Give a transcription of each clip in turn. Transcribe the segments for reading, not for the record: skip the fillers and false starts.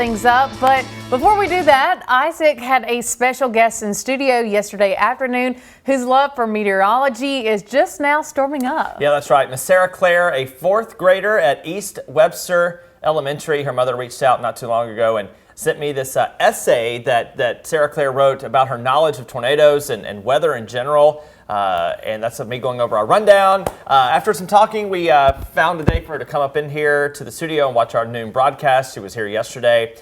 Things up, but before we do that, Isaac had a special guest in studio yesterday afternoon whose love for meteorology is just now storming up. Yeah, that's right. Miss Sarah Claire, a fourth grader at East Webster Elementary. Her mother reached out not too long ago and sent me this essay that Sarah Claire wrote about her knowledge of tornadoes and weather in general. And that's me going over our rundown. After some talking, we found a day for her to come up in here to the studio and watch our noon broadcast. She was here yesterday.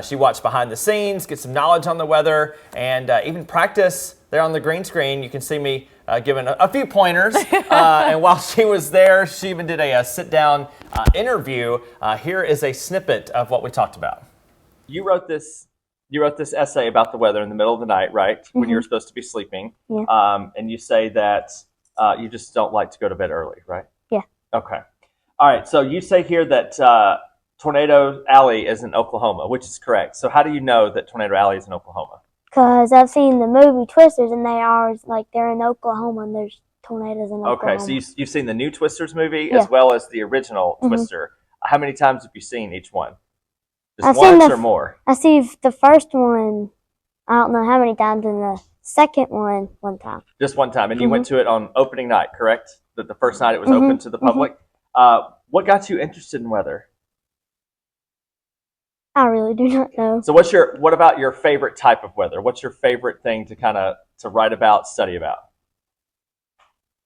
She watched behind the scenes, get some knowledge on the weather, and even practice there on the green screen. You can see me giving a few pointers. And while she was there, she even did a sit-down interview. Here is a snippet of what we talked about. You wrote this essay about the weather in the middle of the night, right? When you were supposed to be sleeping. Yeah. And you say that you just don't like to go to bed early, right? Yeah. Okay. All right. So you say here that Tornado Alley is in Oklahoma, which is correct. So how do you know that Tornado Alley is in Oklahoma? Because I've seen the movie Twisters, and they're in Oklahoma, and there's tornadoes in Oklahoma. Okay. So you've seen the new Twisters movie Yeah. as well as the original Twister. How many times have you seen each one? Just I've seen once or more? I see the first one, I don't know how many times, and the second one time. Just one time. And you went to it on opening night, correct? The first night it was open to the public. What got you interested in weather? I really do not know. So what about your favorite type of weather? What's your favorite thing to write about, study about?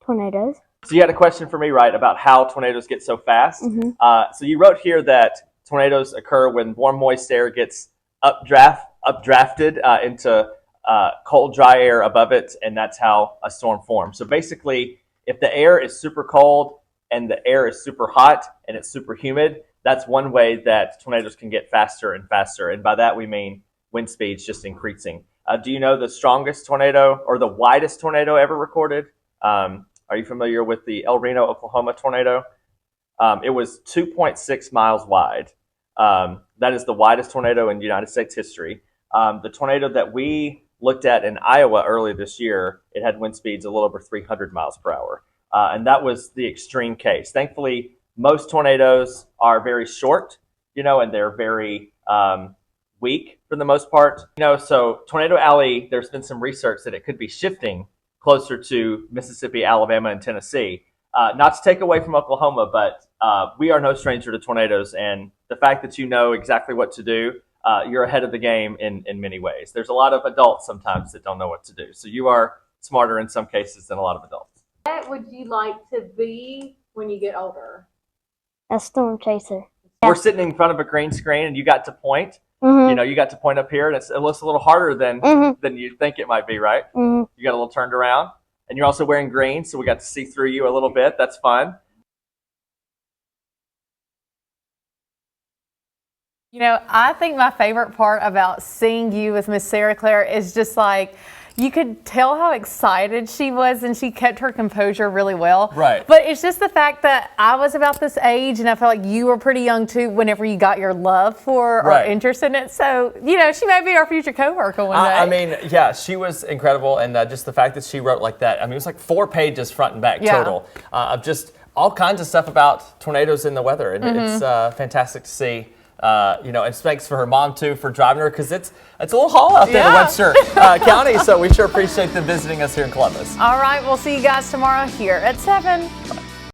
Tornadoes. So you had a question for me, right, about how tornadoes get so fast. So you wrote here that tornadoes occur when warm, moist air gets updrafted into cold, dry air above it, and that's how a storm forms. So basically, if the air is super cold and the air is super hot and it's super humid, that's one way that tornadoes can get faster and faster. And by that, we mean wind speeds just increasing. Do you know the strongest tornado or the widest tornado ever recorded? Are you familiar with the El Reno, Oklahoma tornado? It was 2.6 miles wide. That is the widest tornado in United States history. The tornado that we looked at in Iowa earlier this year, it had wind speeds a little over 300 miles per hour. And that was the extreme case. Thankfully, most tornadoes are very short, and they're very weak for the most part. So Tornado Alley, there's been some research that it could be shifting closer to Mississippi, Alabama, and Tennessee. Not to take away from Oklahoma, but we are no stranger to tornadoes. And the fact that you know exactly what to do, you're ahead of the game in many ways. There's a lot of adults sometimes that don't know what to do. So you are smarter in some cases than a lot of adults. What would you like to be when you get older? A storm chaser. We're sitting in front of a green screen, and you got to point. You got to point up here, and it looks a little harder than you think it might be, right? You got a little turned around, and you're also wearing green, so we got to see through you a little bit. That's fun. I think my favorite part about seeing you with Miss Sarah Claire is just you could tell how excited she was, and she kept her composure really well. Right. But it's just the fact that I was about this age, and I felt like you were pretty young too whenever you got your love for or interest in it. So, she may be our future coworker one day. I mean, yeah, she was incredible. And just the fact that she wrote like that, it was like 4 pages front and back total of just all kinds of stuff about tornadoes and the weather. And it's fantastic to see. And thanks for her mom too for driving her, because it's a little haul out there in Webster County. So we sure appreciate them visiting us here in Columbus. All right, we'll see you guys tomorrow here at 7.